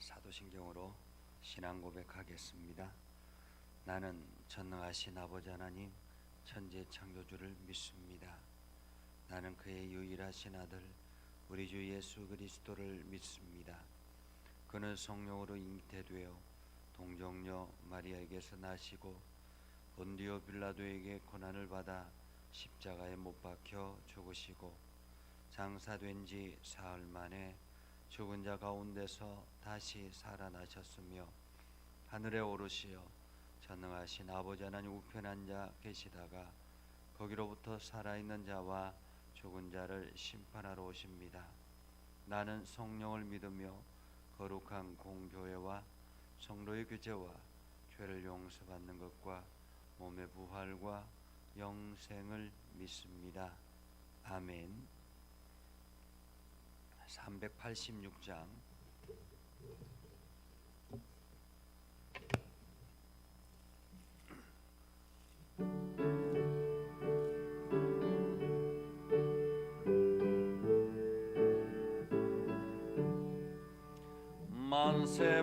사도신경으로 신앙 고백하겠습니다. 나는 전능하신 아버지 하나님 천지 창조주를 믿습니다. 나는 그의 유일하신 아들 우리 주 예수 그리스도를 믿습니다. 그는 성령으로 잉태되어 동정녀 마리아에게서 나시고 본디오 빌라도에게 고난을 받아 십자가에 못 박혀 죽으시고 장사된 지 사흘 만에 죽은 자 가운데서 다시 살아나셨으며 하늘에 오르시어 전능하신 아버지 하나님 우편에 앉아 계시다가 거기로부터 살아있는 자와 죽은 자를 심판하러 오십니다. 나는 성령을 믿으며 거룩한 공교회와 성도의 교제와 죄를 용서받는 것과 몸의 부활과 영생을 믿습니다. 아멘. 386장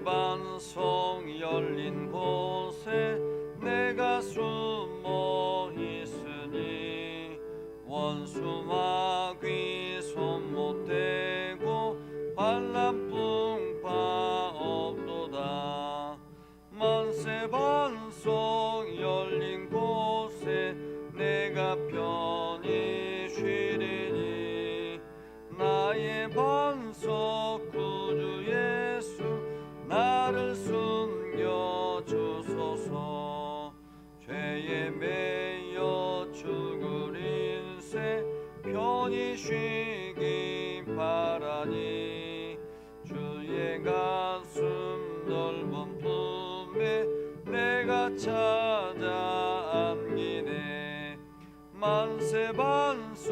만세반송 열린 곳에 내가 숨어 있으니 원수 마귀 손 못 대고 환난 풍파 없도다. 만세반송 열린 곳에 내가 편히 쉬리니 나의 반석 구주 예수 나를 숨겨 주소서. 죄에 매여 죽을 인생 편히 쉬기 바라니 주의 가슴 넓은 품에 내가 찾아 안기네. 만세반송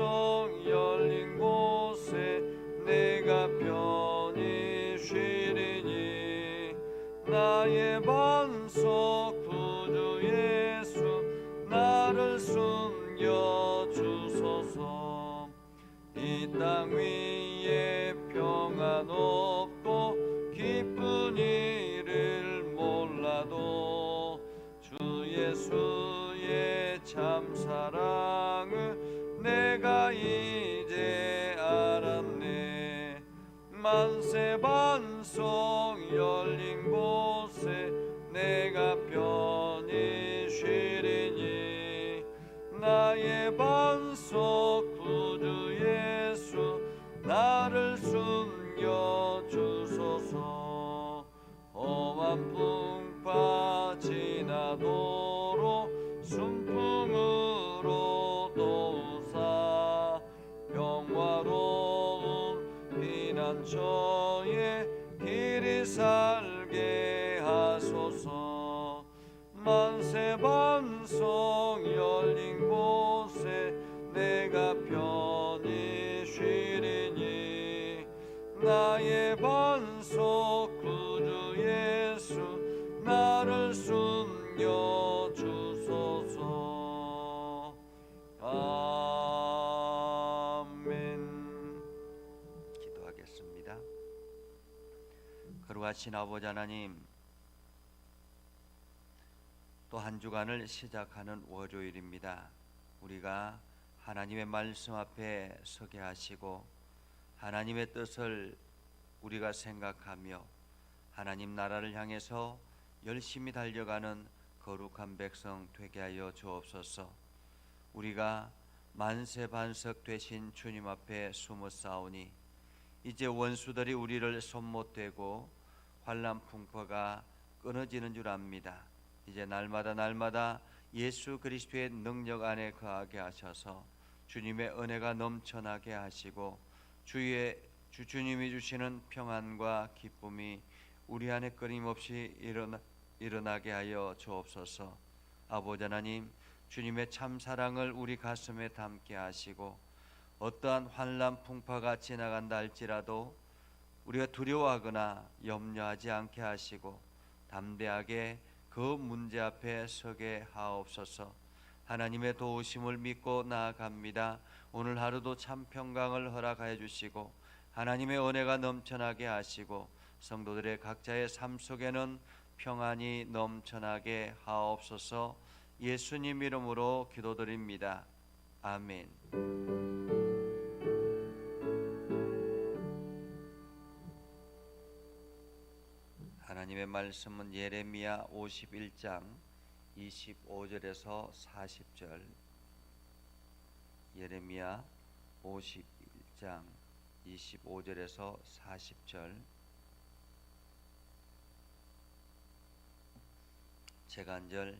열린 곳에 내가 편히 쉬리니 나의 반석 구주 예수 나를 숨겨 주소서. 이 땅 위에 평안 없고 기쁜 일을 몰라도 주 예수의 참 사랑을 내가 이제 알았네. 만세반송 열린 곳에 내가 편히 쉬리니 나의 반석 구주 예수 나를 숨겨 주소서. 험한 풍파 지나도록 순풍으로 도우사 평화로운 피난처에 길이 살게 하소서. 만세반송 열린 곳에 내가 편히 쉬리니 나의 반석 구주 예수 나를 숨겨 주소서. 아멘. 기도하겠습니다. 거룩하신 아버지 하나님, 또 한 주간을 시작하는 월요일입니다. 우리가 하나님의 말씀 앞에 서게 하시고 하나님의 뜻을 우리가 생각하며 하나님 나라를 향해서 열심히 달려가는 거룩한 백성 되게 하여 주옵소서. 우리가 만세반석 되신 주님 앞에 숨어 싸우니 이제 원수들이 우리를 손 못 대고 환난 풍파가 끊어지는 줄 압니다. 이제 날마다 예수 그리스도의 능력 안에 거하게 하셔서 주님의 은혜가 넘쳐나게 하시고 주님이 주시는 평안과 기쁨이 우리 안에 끊임없이 일어나게 하여 주옵소서. 아버지 하나님, 주님의 참 사랑을 우리 가슴에 담게 하시고 어떠한 환난 풍파가 지나간다 할지라도 우리가 두려워하거나 염려하지 않게 하시고 담대하게 그 문제 앞에 서게 하옵소서. 하나님의 도우심을 믿고 나아갑니다. 오늘 하루도 참 평강을 허락하여 주시고 하나님의 은혜가 넘쳐나게 하시고 성도들의 각자의 삶 속에는 평안이 넘쳐나게 하옵소서. 예수님 이름으로 기도드립니다. 아멘. 하나님의 말씀은 예레미야 51장 25절에서 40절. 예레미야 51장 25절에서 40절. 제가 한 절,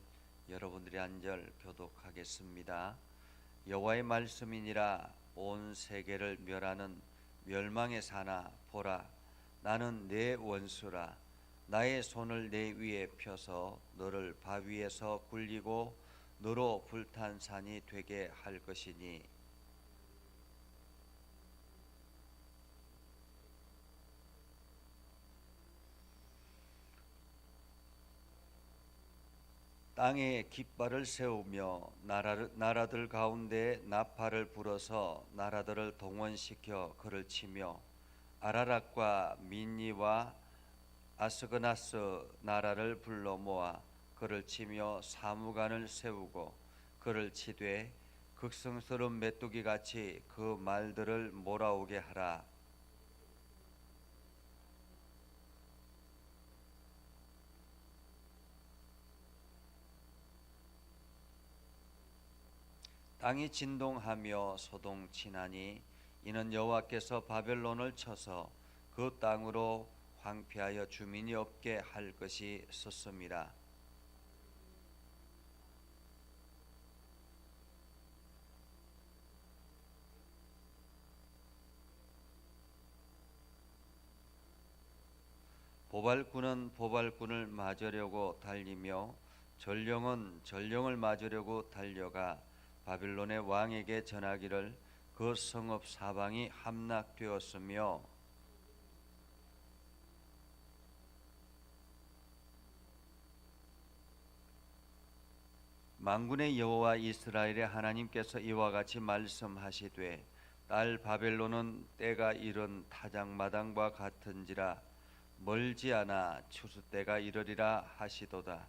여러분들이 한 절 교독하겠습니다. 여호와의 말씀이니라. 온 세계를 멸하는 멸망의 사나 보라, 나는 내 원수라. 나의 손을 내 위에 펴서 너를 바위에서 굴리고 너로 불탄 산이 되게 할 것이니, 땅에 깃발을 세우며 나라들 가운데 나팔을 불어서 나라들을 동원시켜 그를 치며 아라락과 민니와 아스그나스 나라를 불러 모아 그를 치며 사무관을 세우고 그를 치되 극성스러운 메뚜기 같이 그 말들을 몰아오게 하라. 땅이 진동하며 소동치나니 이는 여호와께서 바벨론을 쳐서 그 땅으로 황폐하여 주민이 없게 할 것이 섰음이라. 보발꾼은 보발꾼을 맞으려고 달리며 전령은 전령을 맞으려고 달려가 바빌론의 왕에게 전하기를 그 성읍 사방이 함락되었으며 만군의 여호와 이스라엘의 하나님께서 이와 같이 말씀하시되 딸 바벨론은 때가 이른 타작마당과 같은지라 멀지 않아 추수 때가 이르리라 하시도다.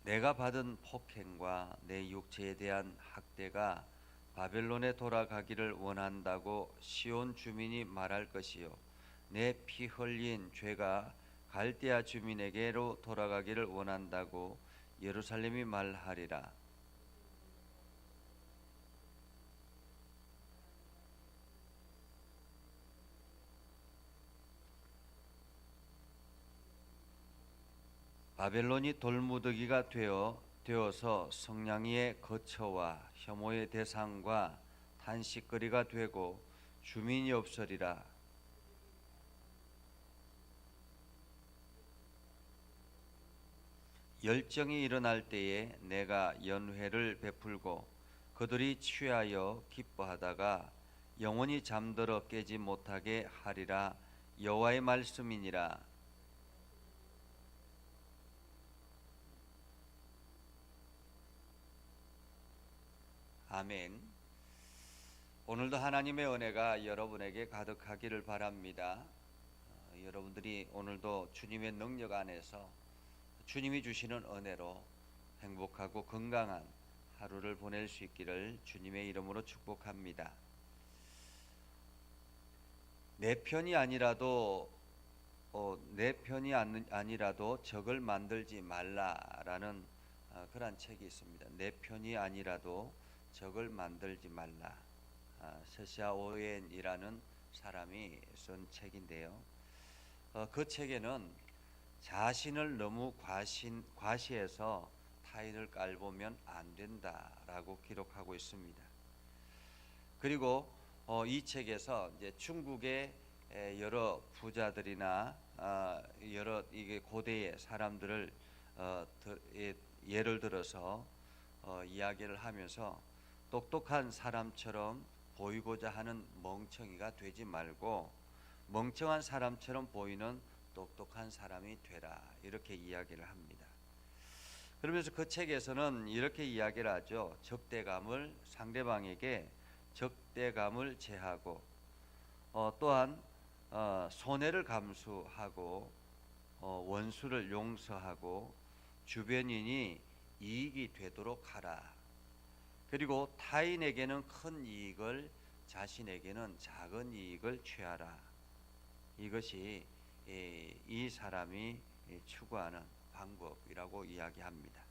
내가 받은 폭행과 내 육체에 대한 학대가 바벨론에 돌아가기를 원한다고 시온 주민이 말할 것이요, 내 피 흘린 죄가 갈대아 주민에게로 돌아가기를 원한다고 예루살렘이 말하리라. 바벨론이 돌무더기가 되어서 성냥이의 거처와 혐오의 대상과 탄식거리가 되고 주민이 없으리라. 열정이 일어날 때에 내가 연회를 베풀고 그들이 취하여 기뻐하다가 영원히 잠들어 깨지 못하게 하리라. 여호와의 말씀이니라. 아멘. 오늘도 하나님의 은혜가 여러분에게 가득하기를 바랍니다. 여러분들이 오늘도 주님의 능력 안에서 주님이 주시는 은혜로 행복하고 건강한 하루를 보낼 수 있기를 주님의 이름으로 축복합니다. 내 편이 아니라도 적을 만들지 말라라는 그런 책이 있습니다. 내 편이 아니라도 적을 만들지 말라. 서시아 오웬이라는 사람이 쓴 책인데요. 그 책에는 자신을 너무 과시해서 타인을 깔보면 안 된다라고 기록하고 있습니다. 그리고 이 책에서 이제 중국의 여러 부자들이나 여러 이게 고대의 사람들을 예를 들어서 이야기를 하면서 똑똑한 사람처럼 보이고자 하는 멍청이가 되지 말고 멍청한 사람처럼 보이는 똑똑한 사람이 되라 이렇게 이야기를 합니다. 그러면서 그 책에서는 이렇게 이야기를 하죠. 상대방에게 적대감을 제하고 또한 손해를 감수하고 원수를 용서하고 주변인이 이익이 되도록 하라. 그리고 타인에게는 큰 이익을 자신에게는 작은 이익을 취하라. 이것이 이 사람이 추구하는 방법이라고 이야기합니다.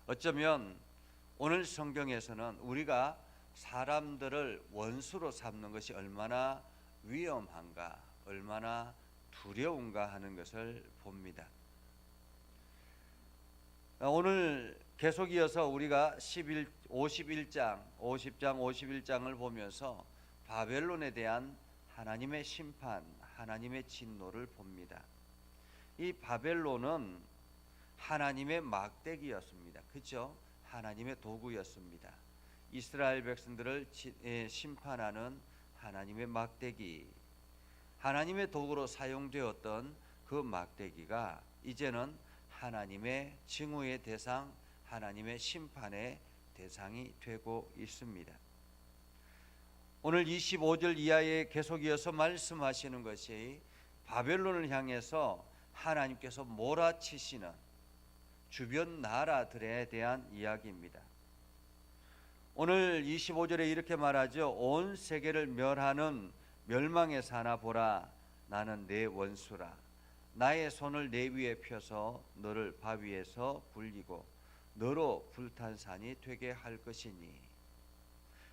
어쩌면 오늘 성경에서는 우리가 사람들을 원수로 삼는 것이 얼마나 위험한가, 얼마나 두려운가 하는 것을 봅니다. 오늘 계속 이어서 우리가 50장 51장을 보면서 바벨론에 대한 하나님의 심판, 하나님의 진노를 봅니다. 이 바벨론은 하나님의 막대기였습니다. 그렇죠? 하나님의 도구였습니다. 이스라엘 백성들을 심판하는 하나님의 막대기, 하나님의 도구로 사용되었던 그 막대기가 이제는 하나님의 증오의 대상, 하나님의 심판의 대상이 되고 있습니다. 오늘 25절 이하에 계속 이어서 말씀하시는 것이 바벨론을 향해서 하나님께서 몰아치시는 주변 나라들에 대한 이야기입니다. 오늘 25절에 이렇게 말하죠. 온 세계를 멸하는 멸망의 사나 보라. 나는 내 원수라. 나의 손을 내 위에 펴서 너를 바위에서 굴리고 너로 불탄 산이 되게 할 것이니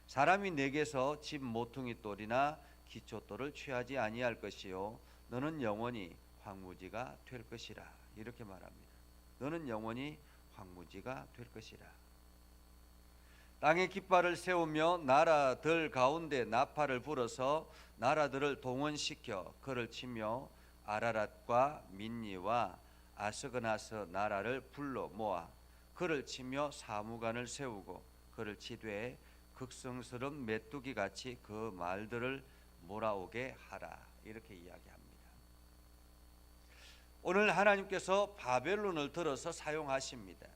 사람이 내게서 집 모퉁이 돌이나 기초돌을 취하지 아니할 것이요 너는 영원히 황무지가 될 것이라. 이렇게 말합니다. 너는 영원히 황무지가 될 것이라. 땅에 깃발을 세우며 나라들 가운데 나팔을 불어서 나라들을 동원시켜 그를 치며 아라랏과 민니와 아스그나스 나라를 불러 모아 그를 치며 사무관을 세우고 그를 치되 극성스러운 메뚜기 같이 그 말들을 몰아오게 하라. 이렇게 이야기합니다. 오늘 하나님께서 바벨론을 들어서 사용하십니다.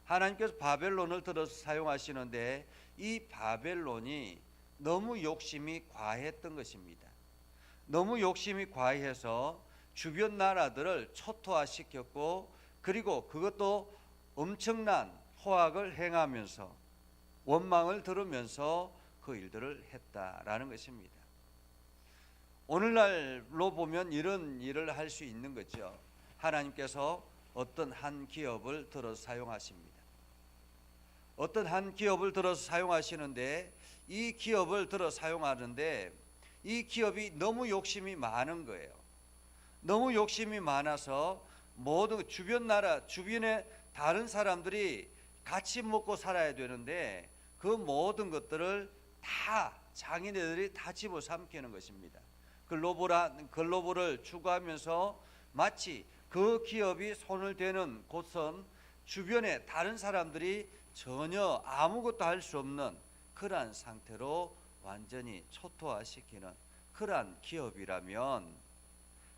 하나님께서 바벨론을 들어서 사용하시는데 이 바벨론이 너무 욕심이 과했던 것입니다. 너무 욕심이 과해서 주변 나라들을 초토화시켰고 그리고 그것도 엄청난 포악을 행하면서 원망을 들으면서 그 일들을 했다라는 것입니다. 오늘날로 보면 이런 일을 할 수 있는 거죠. 하나님께서 어떤 한 기업을 들어서 사용하십니다. 어떤 한 기업을 들어서 사용하시는데 이 기업을 들어 사용하는데 이 기업이 너무 욕심이 많은 거예요. 너무 욕심이 많아서 모든 주변 나라, 주변의 다른 사람들이 같이 먹고 살아야 되는데 그 모든 것들을 다 자기네들이 다 집어삼키는 것입니다. 글로벌을 추구하면서 마치 그 기업이 손을 대는 곳은 주변에 다른 사람들이 전혀 아무것도 할 수 없는 그러한 상태로 완전히 초토화시키는 그러한 기업이라면,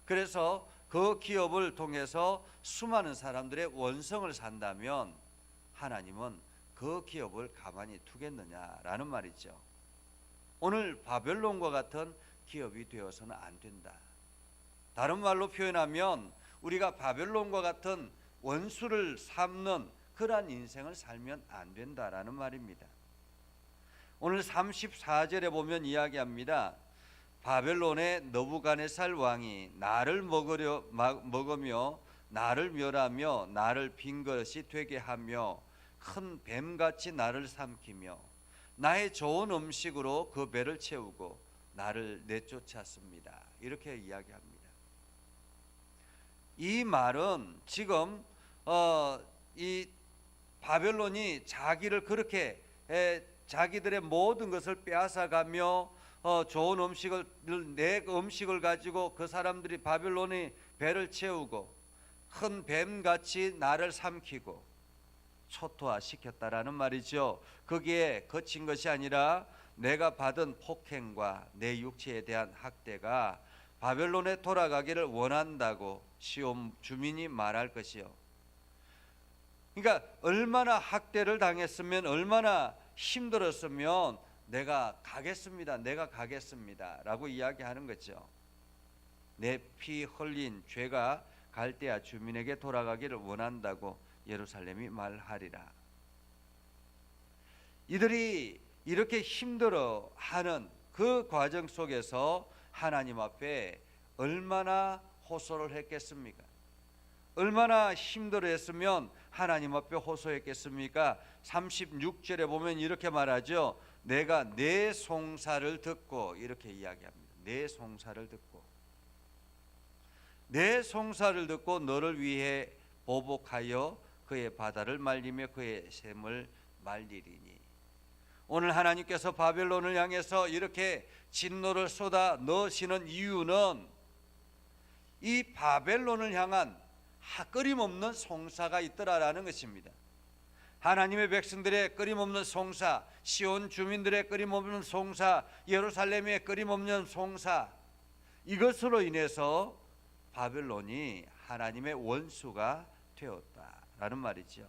그래서 그 기업을 통해서 수많은 사람들의 원성을 산다면 하나님은 그 기업을 가만히 두겠느냐라는 말이죠. 오늘 바벨론과 같은 기업이 되어서는 안 된다. 다른 말로 표현하면 우리가 바벨론과 같은 원수를 삼는 그러한 인생을 살면 안 된다라는 말입니다. 오늘 34절에 보면 이야기합니다. 바벨론의 느부갓네살 왕이 나를 먹으며 나를 멸하며 나를 빈 그릇이 되게 하며 큰 뱀같이 나를 삼키며 나의 좋은 음식으로 그 배를 채우고 나를 내쫓았습니다. 이렇게 이야기합니다. 이 말은 지금 이 바벨론이 자기를 그렇게 자기들의 모든 것을 빼앗아가며 좋은 내 음식을 가지고 그 사람들이 바벨론의 배를 채우고 큰 뱀같이 나를 삼키고 초토화시켰다라는 말이죠. 거기에 그친 것이 아니라 내가 받은 폭행과 내 육체에 대한 학대가 바벨론에 돌아가기를 원한다고 시온 주민이 말할 것이요. 그러니까 얼마나 학대를 당했으면, 얼마나 힘들었으면 내가 가겠습니다, 내가 가겠습니다 라고 이야기하는 거죠. 내 피 흘린 죄가 갈대아 주민에게 돌아가기를 원한다고 예루살렘이 말하리라. 이들이 이렇게 힘들어하는 그 과정 속에서 하나님 앞에 얼마나 호소를 했겠습니까? 얼마나 힘들어했으면 하나님 앞에 호소했겠습니까? 36절에 보면 이렇게 말하죠. 내가 내 송사를 듣고, 이렇게 이야기합니다. 내 송사를 듣고, 내 송사를 듣고 너를 위해 보복하여 그의 바다를 말리며 그의 샘을 말리리니. 오늘 하나님께서 바벨론을 향해서 이렇게 진노를 쏟아 넣으시는 이유는 이 바벨론을 향한 끊임없는 송사가 있더라라는 것입니다. 하나님의 백성들의 끊임없는 송사, 시온 주민들의 끊임없는 송사, 예루살렘의 끊임없는 송사, 이것으로 인해서 바벨론이 하나님의 원수가 되었다라는 말이죠.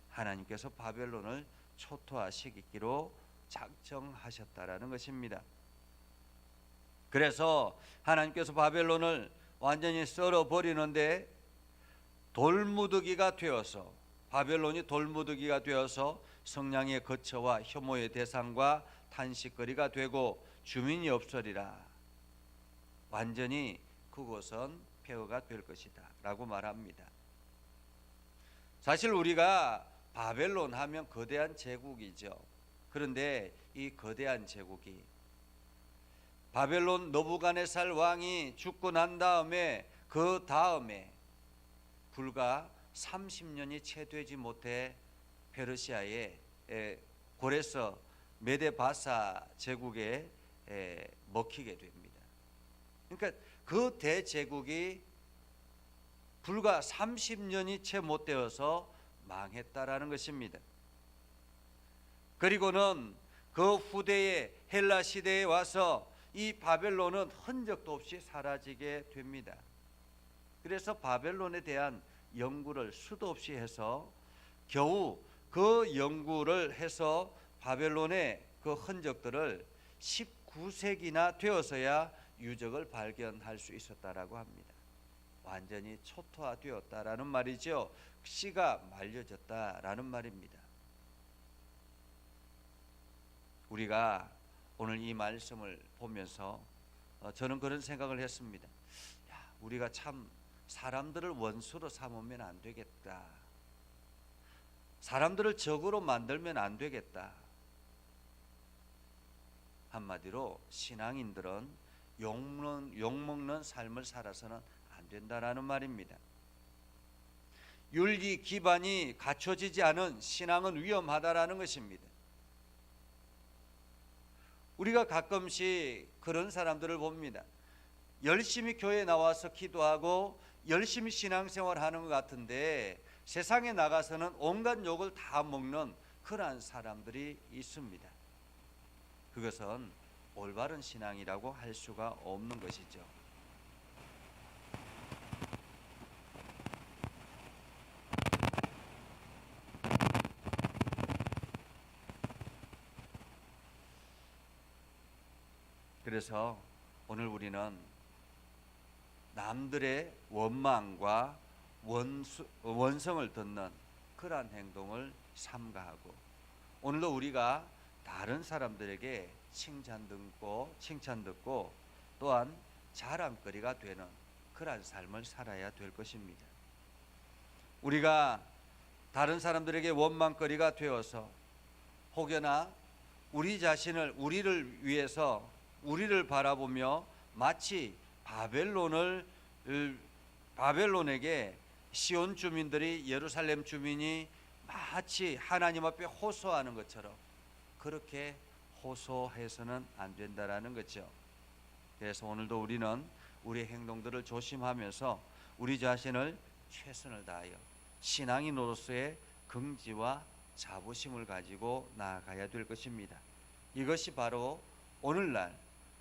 하나님께서 바벨론을 초토화시키기로 작정하셨다라는 것입니다. 그래서 하나님께서 바벨론을 완전히 썰어버리는데 돌무더기가 되어서, 바벨론이 돌무더기가 되어서 성량의 거처와 혐오의 대상과 탄식거리가 되고 주민이 없으리라. 완전히 그곳은 폐허가 될 것이다 라고 말합니다. 사실 우리가 바벨론 하면 거대한 제국이죠. 그런데 이 거대한 제국이 바벨론 느부갓네살 왕이 죽고 난 다음에, 그 다음에 불과 30년이 채 되지 못해 페르시아의 고레스 메데바사 제국에 먹히게 됩니다. 그러니까 그 대제국이 불과 30년이 채 못 되어서 망했다라는 것입니다. 그리고는 그 후대의 헬라 시대에 와서 이 바벨론은 흔적도 없이 사라지게 됩니다. 그래서 바벨론에 대한 연구를 수도 없이 해서 겨우 그 연구를 해서 바벨론의 그 흔적들을 19세기나 되어서야 유적을 발견할 수 있었다라고 합니다. 완전히 초토화되었다라는 말이죠. 씨가 말려졌다라는 말입니다. 우리가 오늘 이 말씀을 보면서 저는 그런 생각을 했습니다. 우리가 참 사람들을 원수로 삼으면 안 되겠다. 사람들을 적으로 만들면 안 되겠다. 한마디로 신앙인들은 욕먹는 삶을 살아서는 안 된다라는 말입니다. 윤리 기반이 갖춰지지 않은 신앙은 위험하다라는 것입니다. 우리가 가끔씩 그런 사람들을 봅니다. 열심히 교회에 나와서 기도하고 열심히 신앙생활하는 것 같은데 세상에 나가서는 온갖 욕을 다 먹는 그러한 사람들이 있습니다. 그것은 올바른 신앙이라고 할 수가 없는 것이죠. 그래서 오늘 우리는 남들의 원망과 원성을 듣는 그러한 행동을 삼가하고, 오늘도 우리가 다른 사람들에게 칭찬 듣고 또한 자랑거리가 되는 그러한 삶을 살아야 될 것입니다. 우리가 다른 사람들에게 원망거리가 되어서 혹여나 우리 자신을, 우리를 위해서 우리를 바라보며 마치 바벨론에게 시온 주민들이, 예루살렘 주민이 마치 하나님 앞에 호소하는 것처럼 그렇게 호소해서는 안 된다라는 거죠. 그래서 오늘도 우리는 우리의 행동들을 조심하면서 우리 자신을 최선을 다하여 신앙인으로서의 긍지와 자부심을 가지고 나아가야 될 것입니다. 이것이 바로 오늘날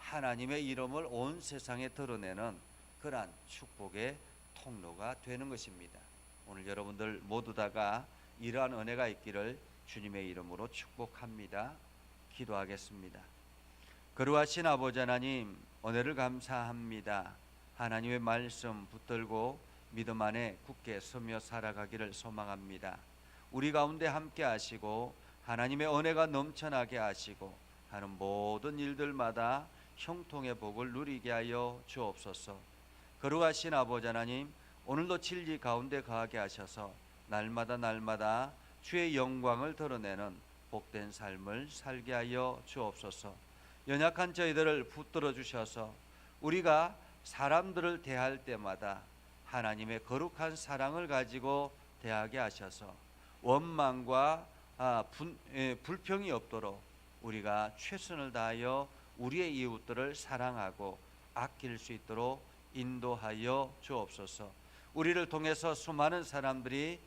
하나님의 이름을 온 세상에 드러내는 그러한 축복의 통로가 되는 것입니다. 오늘 여러분들 모두 다가 이러한 은혜가 있기를 주님의 이름으로 축복합니다. 기도하겠습니다. 거룩하신 아버지 하나님, 은혜를 감사합니다. 하나님의 말씀 붙들고 믿음 안에 굳게 서며 살아가기를 소망합니다. 우리 가운데 함께 하시고 하나님의 은혜가 넘쳐나게 하시고 하는 모든 일들마다 형통의 복을 누리게 하여 주옵소서. 거룩하신 아버지 하나님, 오늘도 진리 가운데 거하게 하셔서 날마다 주의 영광을 드러내는 복된 삶을 살게 하여 주옵소서. 연약한 저희들을 붙들어 주셔서 우리가 사람들을 대할 때마다 하나님의 거룩한 사랑을 가지고 대하게 하셔서 원망과 불평이 없도록 우리가 최선을 다하여 우리의 이웃들을 사랑하고 아낄 수 있도록 인도하여 주옵소서. 우리를 통해서 수많은 사람들이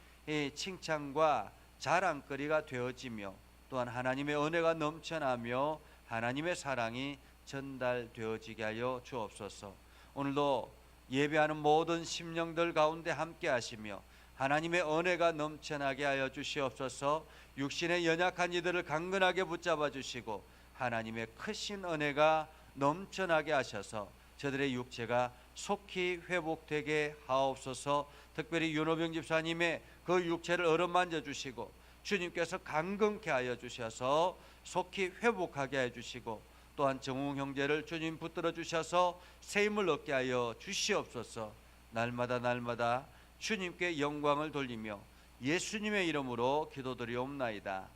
칭찬과 자랑거리가 되어지며 또한 하나님의 은혜가 넘쳐나며 하나님의 사랑이 전달되어지게 하여 주옵소서. 오늘도 예배하는 모든 심령들 가운데 함께 하시며 하나님의 은혜가 넘쳐나게 하여 주시옵소서. 육신의 연약한 이들을 강건하게 붙잡아 주시고 하나님의 크신 은혜가 넘쳐나게 하셔서 저들의 육체가 속히 회복되게 하옵소서. 특별히 윤호병 집사님의 그 육체를 어루만져 주시고 주님께서 강건케 하여 주셔서 속히 회복하게 해 주시고 또한 정웅 형제를 주님 붙들어 주셔서 새 힘을 얻게 하여 주시옵소서. 날마다 주님께 영광을 돌리며 예수님의 이름으로 기도드리옵나이다.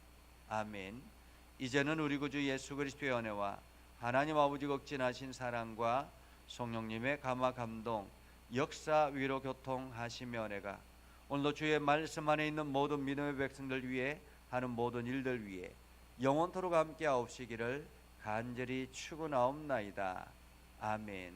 아멘. 이제는 우리 구주 예수 그리스도의 은혜와 하나님 아버지 극진하신 사랑과 성령님의 감화 감동 역사 위로 교통하시며 은혜가 오늘도 주의 말씀 안에 있는 모든 믿음의 백성들 위해 하는 모든 일들 위해 영원토록 함께 하옵시기를 간절히 축원하옵나이다. 아멘.